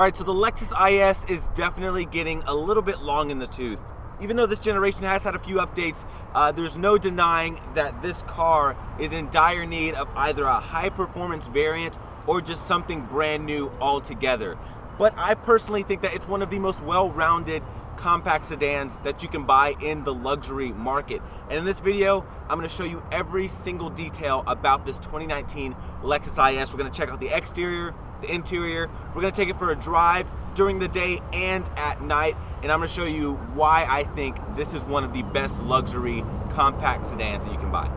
All right, so the Lexus IS is definitely getting a little bit long in the tooth. Even though this generation has had a few updates, there's no denying that this car is in dire need of either a high-performance variant or just something brand new altogether. But I personally think that it's one of the most well-rounded compact sedans that you can buy in the luxury market. And in this video, I'm going to show you every single detail about this 2019 Lexus IS. We're going to check out the exterior, the interior. We're going to take it for a drive during the day and at night, and I'm going to show you why I think this is one of the best luxury compact sedans that you can buy.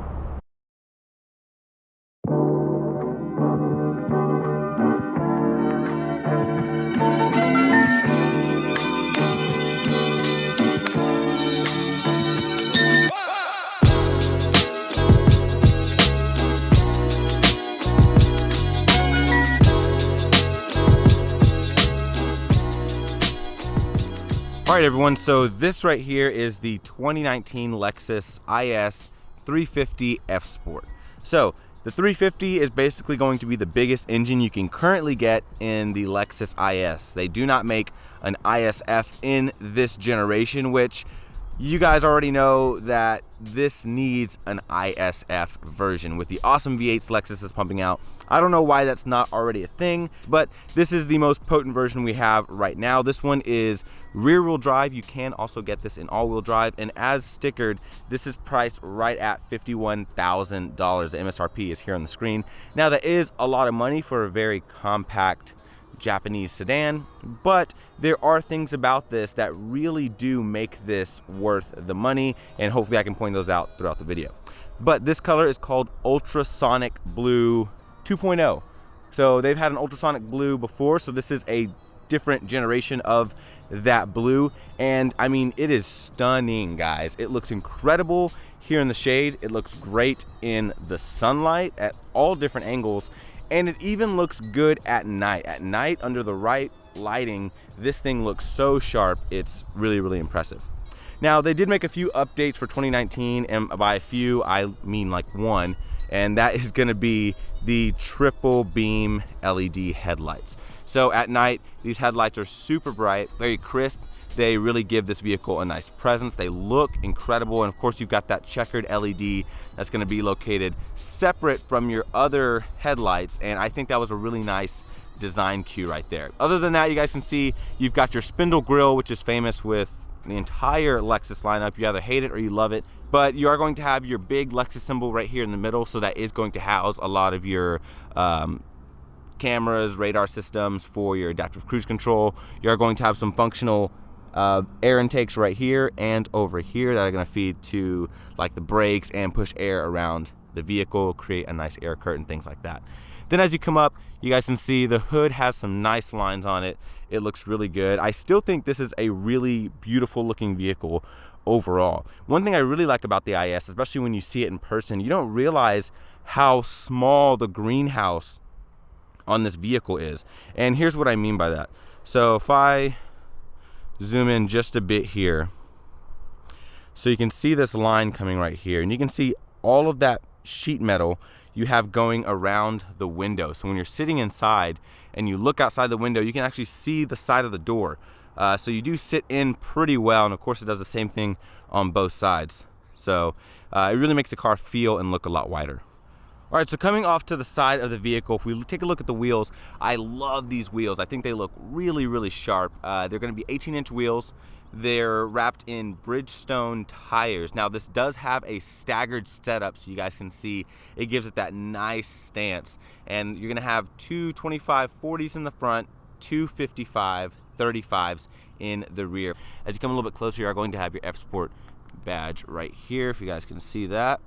All right, everyone, so this right here is the 2019 Lexus IS 350 F Sport. So the 350 is basically going to be the biggest engine you can currently get in the Lexus IS. They do not make an ISF in this generation, which you guys already know that this needs an ISF version with the awesome V8s Lexus is pumping out. I don't know why that's not already a thing, but this is the most potent version we have right now. This one is rear-wheel drive. You can also get this in all-wheel drive, and as stickered, this is priced right at $51,000. The MSRP is here on the screen. Now, that is a lot of money for a very compact Japanese sedan, but there are things about this that really do make this worth the money, and hopefully I can point those out throughout the video. But this color is called Ultrasonic Blue 2.0. So they've had an ultrasonic blue before, so this is a different generation of that blue, and I mean, it is stunning, guys. It looks incredible here in the shade. It looks great in the sunlight at all different angles, and it even looks good at night. At night, under the right lighting, this thing looks so sharp. It's really, really impressive. Now, they did make a few updates for 2019, and by a few, I mean like one, and that is gonna be the triple beam LED headlights. So at night, these headlights are super bright, very crisp. They really give this vehicle a nice presence. They look incredible, and of course you've got that checkered LED that's gonna be located separate from your other headlights, and I think that was a really nice design cue right there. Other than that, you guys can see you've got your spindle grille, which is famous with the entire Lexus lineup. You either hate it or you love it, but you are going to have your big Lexus symbol right here in the middle, so that is going to house a lot of your cameras, radar systems for your adaptive cruise control. You're going to have some functional air intakes right here and over here that are going to feed to like the brakes and push air around the vehicle, create a nice air curtain, things like that. Then as you come up, you guys can see the hood has some nice lines on it. It looks really good. I still think this is a really beautiful looking vehicle overall. One thing I really like about the IS, especially when you see it in person, you don't realize how small the greenhouse on this vehicle is. And here's what I mean by that. So if I zoom in just a bit here, so you can see this line coming right here, and you can see all of that sheet metal you have going around the window. So when you're sitting inside and you look outside the window, you can actually see the side of the door. So you do sit in pretty well, and of course it does the same thing on both sides. So it really makes the car feel and look a lot wider. All right, so coming off to the side of the vehicle, if we take a look at the wheels, I love these wheels. I think they look really, really sharp. They're gonna be 18-inch wheels. They're wrapped in Bridgestone tires. Now, this does have a staggered setup, so you guys can see it gives it that nice stance. And you're gonna have two 25/40s in the front, two 55/35s in the rear. As you come a little bit closer, you are going to have your F Sport badge right here, if you guys can see that.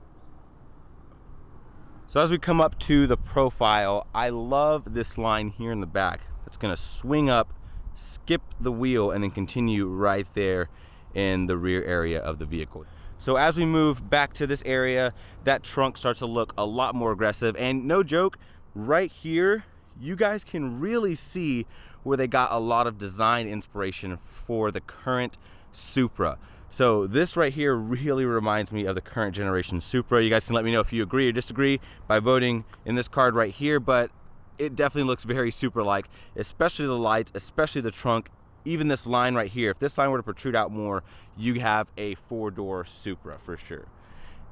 So as we come up to the profile, I love this line here in the back. It's gonna swing up, skip the wheel, and then continue right there in the rear area of the vehicle. So as we move back to this area, that trunk starts to look a lot more aggressive. And no joke, right here, you guys can really see where they got a lot of design inspiration for the current Supra. So this right here really reminds me of the current generation Supra. You guys can let me know if you agree or disagree by voting in this card right here. But it definitely looks very super-like, especially the lights, especially the trunk. Even this line right here, if this line were to protrude out more, you have a 4-door Supra for sure.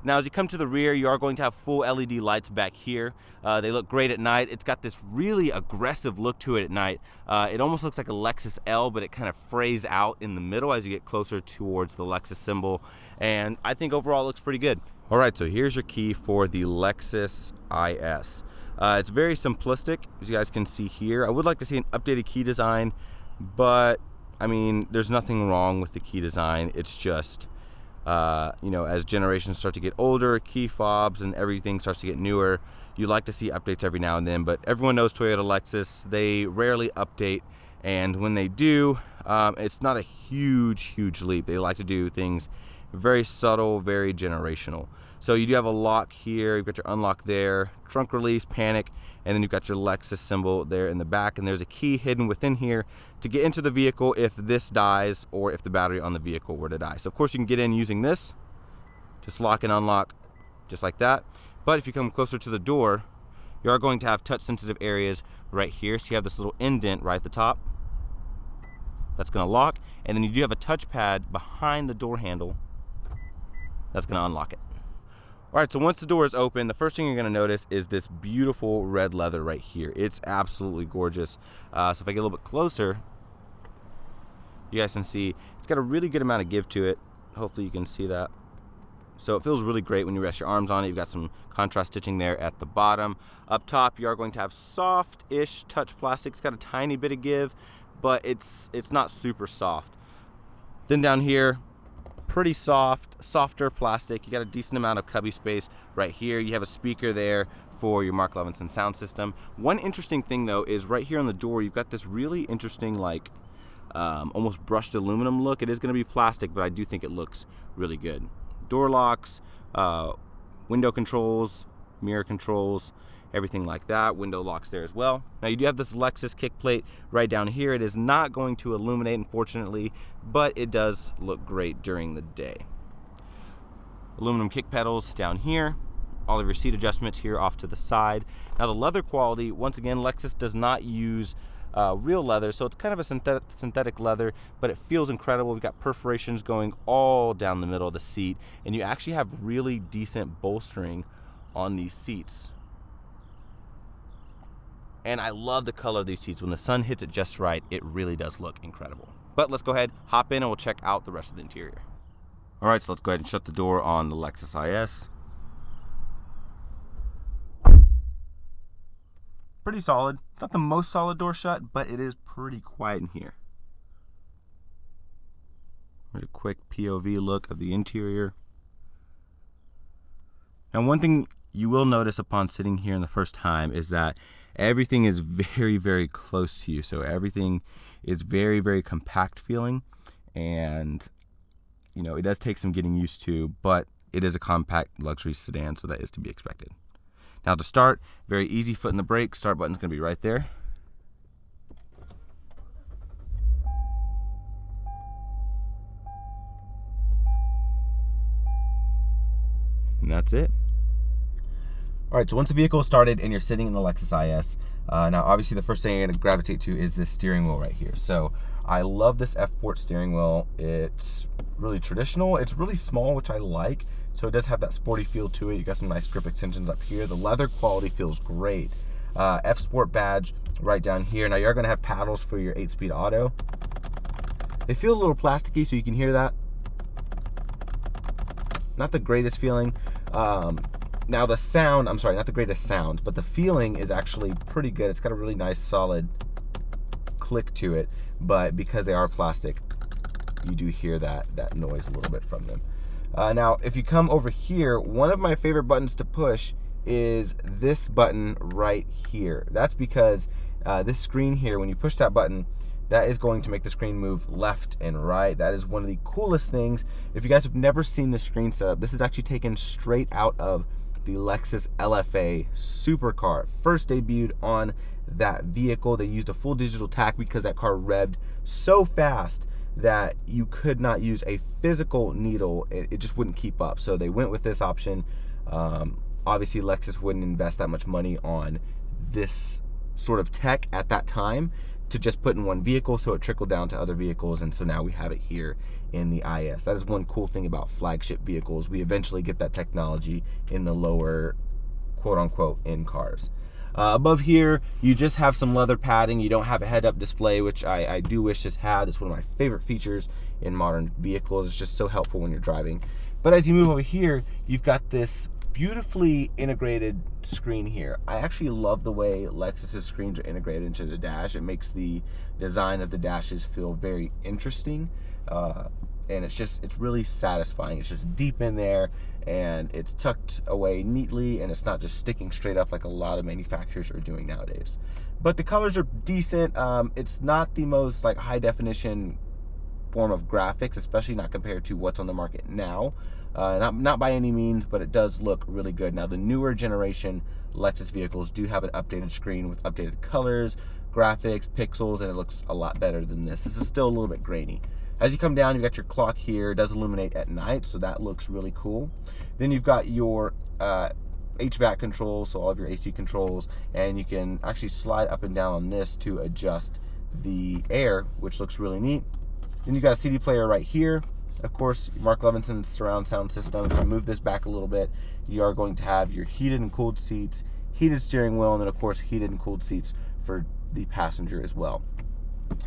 Now, as you come to the rear, you are going to have full LED lights back here. They look great at night. It's got this really aggressive look to it at night. It almost looks like a Lexus L, but it kind of frays out in the middle as you get closer towards the Lexus symbol. And I think overall it looks pretty good. All right, so here's your key for the Lexus IS. It's very simplistic, as you guys can see here. I would like to see an updated key design, but I mean, there's nothing wrong with the key design. It's just, you know, as generations start to get older, key fobs and everything starts to get newer, you like to see updates every now and then. But everyone knows Toyota Lexus, they rarely update, and when they do, it's not a huge leap. They like to do things very subtle, very generational. So you do have a lock here, you've got your unlock there, trunk release, panic, and then you've got your Lexus symbol there in the back, and there's a key hidden within here to get into the vehicle if this dies or if the battery on the vehicle were to die. So of course you can get in using this, just lock and unlock just like that. But if you come closer to the door, you are going to have touch sensitive areas right here. So you have this little indent right at the top that's going to lock, and then you do have a touchpad behind the door handle that's going to unlock it. All right, so once the door is open, the first thing you're gonna notice is this beautiful red leather right here. It's absolutely gorgeous. So if I get a little bit closer, you guys can see it's got a really good amount of give to it. Hopefully you can see that. So it feels really great when you rest your arms on it. You've got some contrast stitching there at the bottom. Up top, you are going to have soft-ish touch plastic. It's got a tiny bit of give, but it's not super soft. Then down here, pretty softer plastic. You got a decent amount of cubby space right here. You have a speaker there for your Mark Levinson sound system. One interesting thing though is right here on the door, you've got this really interesting, like almost brushed aluminum look. It is going to be plastic, but I do think it looks really good. Door locks, window controls, mirror controls, everything like that. Window locks there as well. Now you do have this Lexus kick plate right down here. It is not going to illuminate, unfortunately, but it does look great during the day. Aluminum kick pedals down here. All of your seat adjustments here off to the side. Now the leather quality, once again, Lexus does not use real leather, so it's kind of a synthetic leather, but it feels incredible. We've got perforations going all down the middle of the seat, and you actually have really decent bolstering on these seats. And I love the color of these seats. When the sun hits it just right, it really does look incredible. But let's go ahead, hop in, and we'll check out the rest of the interior. All right, so let's go ahead and shut the door on the Lexus IS. Pretty solid. Not the most solid door shut, but it is pretty quiet in here. Here's a quick POV look of the interior. Now, one thing you will notice upon sitting here in the first time is that everything is very close to you. So everything is very compact feeling, and you know, it does take some getting used to, but it is a compact luxury sedan, so that is to be expected. Now to start, very easy, foot in the brake. Start button's gonna be right there. And that's it. All right, so once the vehicle is started and you're sitting in the Lexus IS, now obviously the first thing you're gonna gravitate to is this steering wheel right here. So I love this F-Port steering wheel. It's really traditional. It's really small, which I like. So it does have that sporty feel to it. You got some nice grip extensions up here. The leather quality feels great. F-Sport badge right down here. Now you're gonna have paddles for your 8-speed auto. They feel a little plasticky, so you can hear that. Not the greatest feeling. Now the sound, I'm sorry, not the greatest sound, but the feeling is actually pretty good. It's got a really nice solid click to it, but because they are plastic, you do hear that noise a little bit from them. Now, if you come over here, one of my favorite buttons to push is this button right here. That's because this screen here, when you push that button, that is going to make the screen move left and right. That is one of the coolest things. If you guys have never seen the screen setup, this is actually taken straight out of the Lexus LFA supercar. First debuted on that vehicle. They used a full digital tach because that car revved so fast that you could not use a physical needle. It just wouldn't keep up. So they went with this option. Obviously Lexus wouldn't invest that much money on this sort of tech at that time to just put in one vehicle, so it trickled down to other vehicles, and so now we have it here in the IS. That is one cool thing about flagship vehicles. We eventually get that technology in the lower, quote-unquote, end cars. Above here, you just have some leather padding. You don't have a head-up display, which I do wish this had. It's one of my favorite features in modern vehicles. It's just so helpful when you're driving. But as you move over here, you've got this beautifully integrated screen here. I actually love the way Lexus's screens are integrated into the dash. It makes the design of the dashes feel very interesting, and it's really satisfying. It's just deep in there, and it's tucked away neatly, and it's not just sticking straight up like a lot of manufacturers are doing nowadays. But the colors are decent. It's not the most like high definition form of graphics, especially not compared to what's on the market now. Not by any means, but it does look really good. Now, the newer generation Lexus vehicles do have an updated screen with updated colors, graphics, pixels, and it looks a lot better than this. This is still a little bit grainy. As you come down, you've got your clock here. It does illuminate at night, so that looks really cool. Then you've got your HVAC controls, so all of your AC controls, and you can actually slide up and down on this to adjust the air, which looks really neat. Then you've got a CD player right here. Of course, Mark Levinson's surround sound system. If I move this back a little bit, you are going to have your heated and cooled seats, heated steering wheel, and then of course heated and cooled seats for the passenger as well.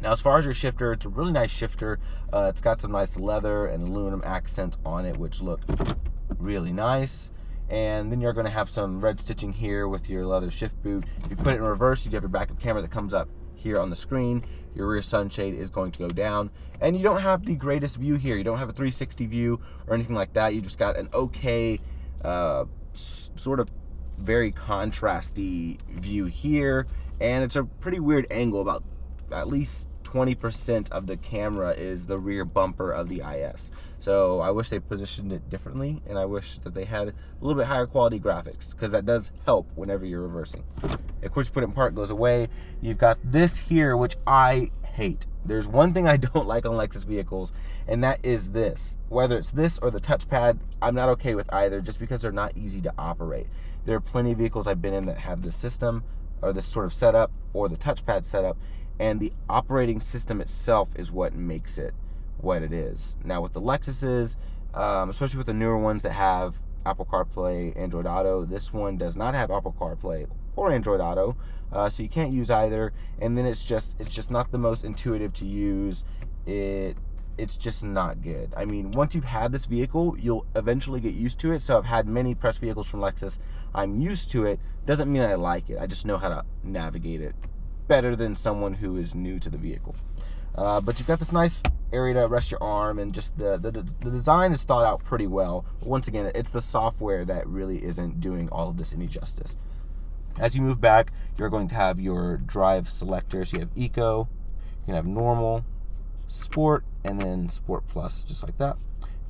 Now, as far as your shifter, it's a really nice shifter. It's got some nice leather and aluminum accents on it, which look really nice. And then you're going to have some red stitching here with your leather shift boot. If you put it in reverse, you have your backup camera that comes up here on the screen. Your rear sunshade is going to go down, and you don't have the greatest view here. You don't have a 360 view or anything like that. You just got an okay, sort of very contrasty view here, and it's a pretty weird angle. About at least 20% of the camera is the rear bumper of the IS. So I wish they positioned it differently, and I wish that they had a little bit higher quality graphics, because that does help whenever you're reversing. Of course, you put it in park, it goes away. You've got this here, which I hate. There's one thing I don't like on Lexus vehicles, and that is this. Whether it's this or the touchpad, I'm not okay with either, just because they're not easy to operate. There are plenty of vehicles I've been in that have this system, or this sort of setup, or the touchpad setup, and the operating system itself is what makes it what it is. Now, with the Lexuses, especially with the newer ones that have Apple CarPlay, Android Auto, this one does not have Apple CarPlay or Android Auto, so you can't use either. And then it's just not the most intuitive to use. It's just not good. I mean, once you've had this vehicle, you'll eventually get used to it. So I've had many press vehicles from Lexus. I'm used to it. Doesn't mean I like it. I just know how to navigate it better than someone who is new to the vehicle. But you've got this nice area to rest your arm, and just the design is thought out pretty well. But once again, it's the software that really isn't doing all of this any justice. As you move back, you're going to have your drive selectors. You have Eco, you can have Normal, Sport, and then Sport Plus, just like that.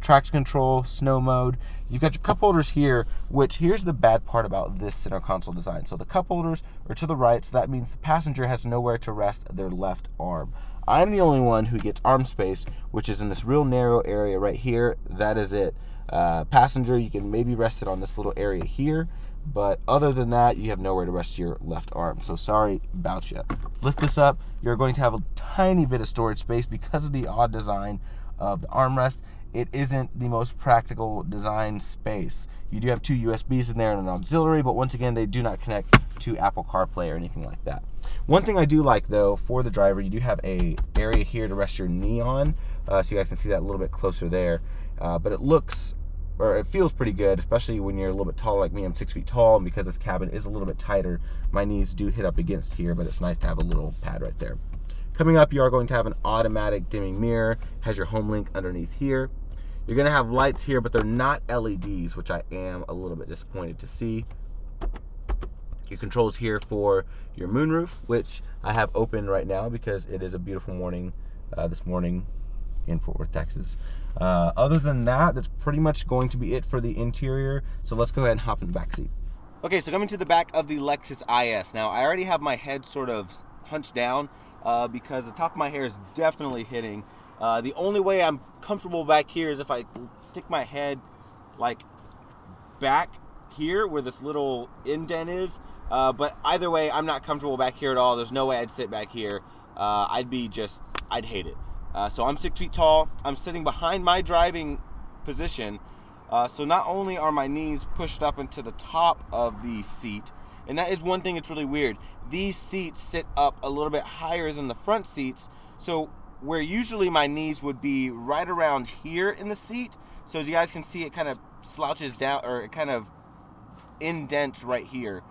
Traction control, snow mode. You've got your cup holders here, which here's the bad part about this center console design. So the cup holders are to the right, so that means the passenger has nowhere to rest their left arm. I'm the only one who gets arm space, which is in this real narrow area right here. That is it. Passenger, you can maybe rest it on this little area here, but other than that, you have nowhere to rest your left arm. So sorry about you. Lift this up, you're going to have a tiny bit of storage space because of the odd design of the armrest. It isn't the most practical design space. You do have two USBs in there and an auxiliary, but once again, they do not connect to Apple CarPlay or anything like that. One thing I do like, though, for the driver, you do have a area here to rest your knee on, so you guys can see that a little bit closer there. But it feels pretty good, especially when you're a little bit taller like me. I'm 6 feet tall, and because this cabin is a little bit tighter, my knees do hit up against here, but it's nice to have a little pad right there. Coming up, you are going to have an automatic dimming mirror. Has your home link underneath here. You're going to have lights here, but they're not LEDs, which I am a little bit disappointed to see. Your controls here for your moonroof, which I have open right now because it is a beautiful morning this morning in Fort Worth, Texas. Other than that, that's pretty much going to be it for the interior. So let's go ahead and hop in the back seat. Okay, so coming to the back of the Lexus IS. Now, I already have my head sort of hunched down because the top of my hair is definitely hitting. The only way I'm comfortable back here is if I stick my head like back here where this little indent is. But either way, I'm not comfortable back here at all. There's no way I'd sit back here. I'd hate it. So I'm 6 feet tall. I'm sitting behind my driving position. So not only are my knees pushed up into the top of the seat, and that is one thing that's really weird. These seats sit up a little bit higher than the front seats. So where usually my knees would be right around here in the seat, so as you guys can see, it kind of slouches down, or it kind of indents right here.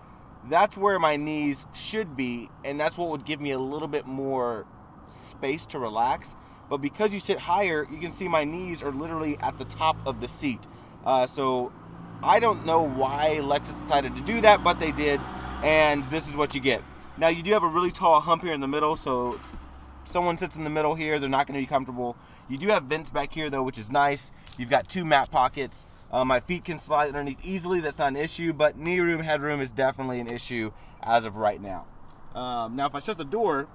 That's where my knees should be, and that's what would give me a little bit more space to relax. But because you sit higher, you can see my knees are literally at the top of the seat. So I don't know why Lexus decided to do that, but they did, and this is what you get. Now you do have a really tall hump here in the middle, so someone sits in the middle here, they're not going to be comfortable. You do have vents back here though, which is nice. You've got 2 mat pockets. My feet can slide underneath easily, that's not an issue, but knee room, headroom is definitely an issue as of right now. Now if I shut the door,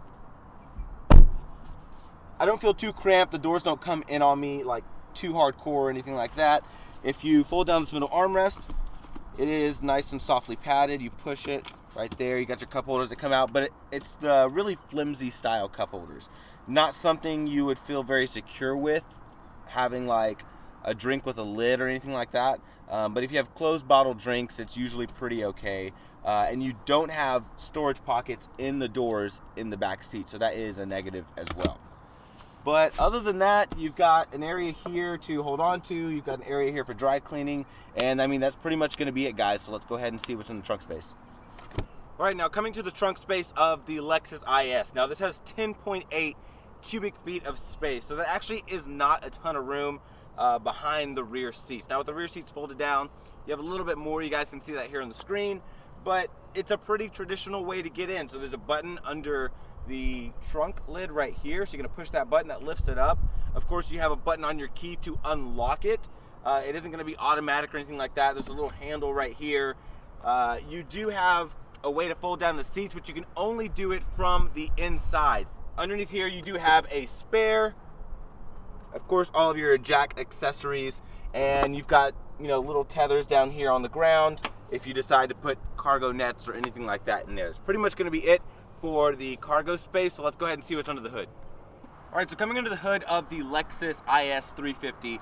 I don't feel too cramped. The doors don't come in on me like too hardcore or anything like that. If you fold down this middle armrest, it is nice and softly padded. You push it right there, you got your cup holders that come out, but it's the really flimsy style cup holders. Not something you would feel very secure with, having like a drink with a lid or anything like that. But if you have closed bottle drinks, it's usually pretty okay. And you don't have storage pockets in the doors in the back seat, so that is a negative as well. But other than that, you've got an area here to hold on to, you've got an area here for dry cleaning, and I mean, that's pretty much gonna be it, guys. So let's go ahead and see what's in the trunk space. All right, now coming to the trunk space of the Lexus IS. Now this has 10.8 cubic feet of space, so that actually is not a ton of room behind the rear seats. Now with the rear seats folded down, you have a little bit more. You guys can see that here on the screen, but it's a pretty traditional way to get in. So there's a button under the trunk lid right here, so you're gonna push that button, that lifts it up. Of course, you have a button on your key to unlock it. It isn't gonna be automatic or anything like that. There's a little handle right here. You do have a way to fold down the seats, but you can only do it from the inside. Underneath here, you do have a spare, of course, all of your jack accessories, and you've got, you know, little tethers down here on the ground if you decide to put cargo nets or anything like that in there. It's pretty much gonna be it for the cargo space, so let's go ahead and see what's under the hood. All right, so coming under the hood of the Lexus IS 350,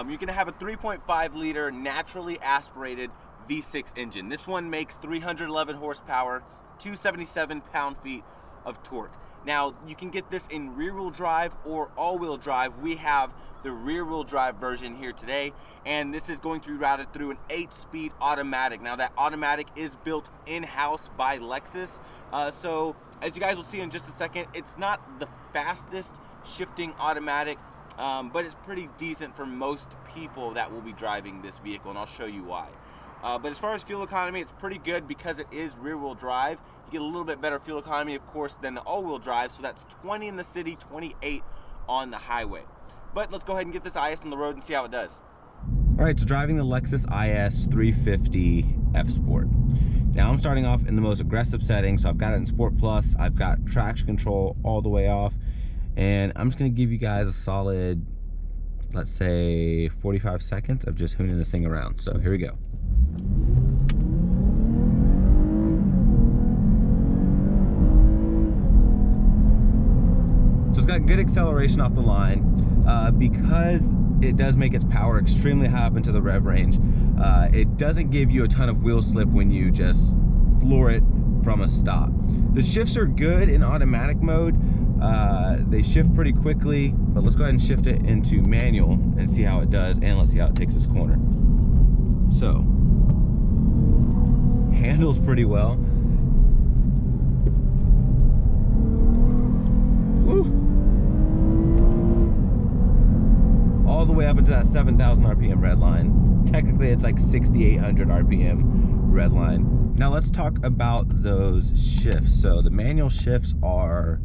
you're gonna have a 3.5 liter naturally aspirated V6 engine. This one makes 311 horsepower, 277 pound-feet of torque. Now, you can get this in rear-wheel drive or all-wheel drive. We have the rear-wheel drive version here today, and this is going to be routed through an 8-speed automatic. Now, that automatic is built in-house by Lexus, so as you guys will see in just a second, it's not the fastest shifting automatic, but it's pretty decent for most people that will be driving this vehicle, and I'll show you why. But as far as fuel economy, it's pretty good because it is rear-wheel drive. You get a little bit better fuel economy, of course, than the all-wheel drive, so that's 20 in the city, 28 on the highway. But let's go ahead and get this IS on the road and see how it does. All right, so driving the Lexus IS 350 F Sport. Now I'm starting off in the most aggressive setting, so I've got it in Sport Plus, I've got traction control all the way off, and I'm just gonna give you guys a solid, let's say 45 seconds of just hooning this thing around. So here we go. So it's got good acceleration off the line. Because it does make its power extremely high up into the rev range, it doesn't give you a ton of wheel slip when you just floor it from a stop. The shifts are good in automatic mode. They shift pretty quickly, but let's go ahead and shift it into manual and see how it does, and let's see how it takes this corner. So, handles pretty well. Woo! All the way up into that 7,000 RPM red line. Technically, it's like 6,800 RPM red line. Now let's talk about those shifts. So the manual shifts are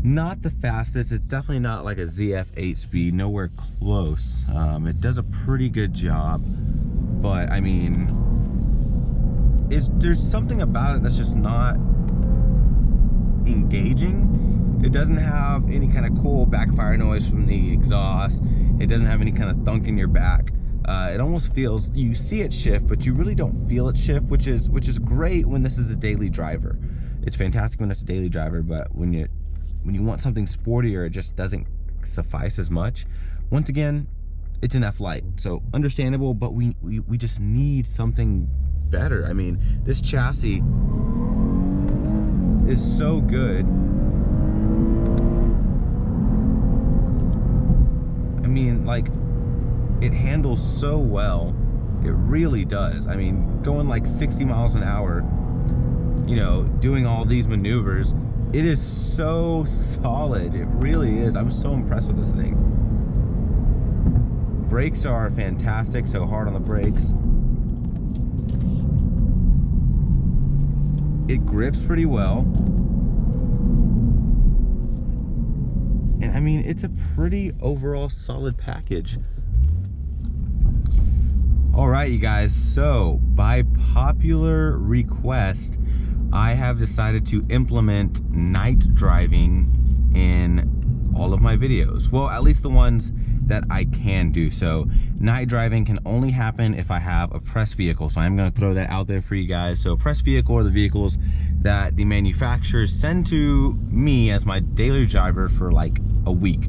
not the fastest. It's definitely not like a ZF 8-speed, nowhere close. It does a pretty good job, but I mean, there's something about it that's just not engaging. It doesn't have any kind of cool backfire noise from the exhaust. It doesn't have any kind of thunk in your back. It almost feels, you see it shift, but you really don't feel it shift, which is great when this is a daily driver. It's fantastic when it's a daily driver, but when you want something sportier, it just doesn't suffice as much. Once again, it's an F-Lite, so understandable, but we just need something better. I mean, this chassis is so good. I mean, like, it handles so well. It really does. I mean, going like 60 miles an hour, you know, doing all these maneuvers, it is so solid. It really is. I'm so impressed with this thing. Brakes are fantastic, so hard on the brakes. It grips pretty well. And I mean, it's a pretty overall solid package. All right, you guys, so by popular request, I have decided to implement night driving in all of my videos. Well, at least the ones that I can do. So night driving can only happen if I have a press vehicle. So I'm gonna throw that out there for you guys. So a press vehicle are the vehicles that the manufacturers send to me as my daily driver for like a week.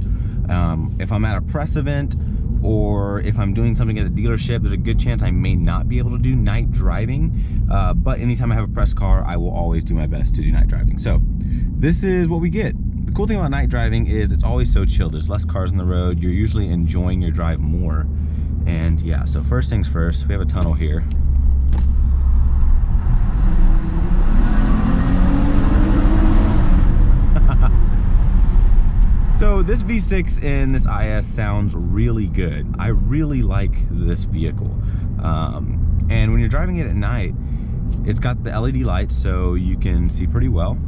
If I'm at a press event, or if I'm doing something at a dealership, there's a good chance I may not be able to do night driving. But anytime I have a press car, I will always do my best to do night driving. So this is what we get. The cool thing about night driving is it's always so chill. There's less cars on the road. You're usually enjoying your drive more. And yeah, so first things first, we have a tunnel here. So this V6 in this IS sounds really good. I really like this vehicle. And when you're driving it at night, it's got the LED lights so you can see pretty well.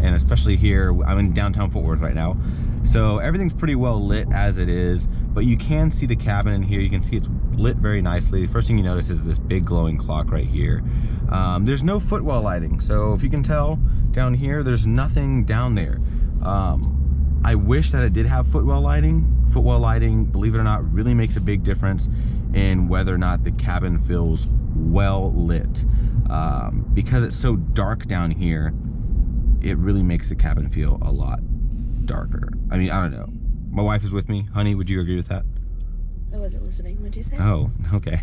And especially here, I'm in downtown Fort Worth right now. So everything's pretty well lit as it is, but you can see the cabin in here. You can see it's lit very nicely. The first thing you notice is this big glowing clock right here. There's no footwell lighting. So if you can tell down here, there's nothing down there. I wish that it did have footwell lighting. Footwell lighting, believe it or not, really makes a big difference in whether or not the cabin feels well lit. Because it's so dark down here, it really makes the cabin feel a lot darker. I mean, I don't know. My wife is with me. Honey, would you agree with that? I wasn't listening. What'd you say? Oh, okay.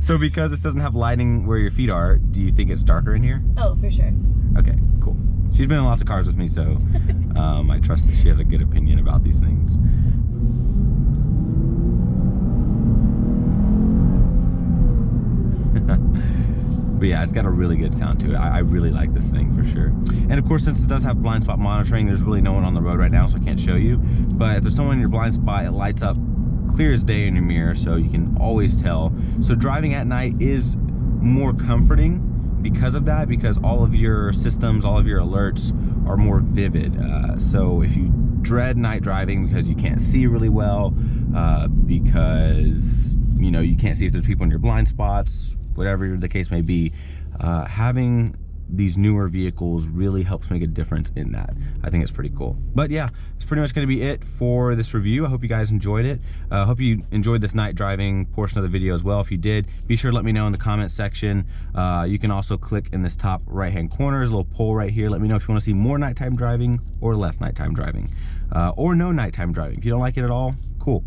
So because this doesn't have lighting where your feet are, do you think it's darker in here? Oh, for sure. Okay, cool. She's been in lots of cars with me, so I trust that she has a good opinion about these things. But yeah, it's got a really good sound to it. I really like this thing for sure. And of course, since it does have blind spot monitoring, there's really no one on the road right now, so I can't show you. But if there's someone in your blind spot, it lights up clear as day in your mirror, so you can always tell. So driving at night is more comforting because of that, because all of your systems, all of your alerts are more vivid. So if you dread night driving because you can't see really well, because you know you can't see if there's people in your blind spots, whatever the case may be, having these newer vehicles really helps make a difference in that. I think it's pretty cool. But yeah, it's pretty much going to be it for this review. I hope you guys enjoyed it. I hope you enjoyed this night driving portion of the video as well. If you did, be sure to let me know in the comment section. You can also click in this top right hand corner. There's a little poll right here. Let me know if you want to see more nighttime driving or less nighttime driving, or no nighttime driving. If you don't like it at all, cool.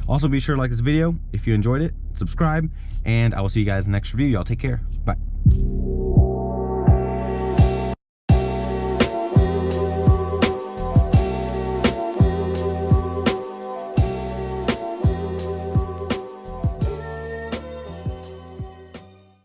Also, be sure to like this video if you enjoyed it, subscribe, and I will see you guys in the next review. Y'all take care. Bye.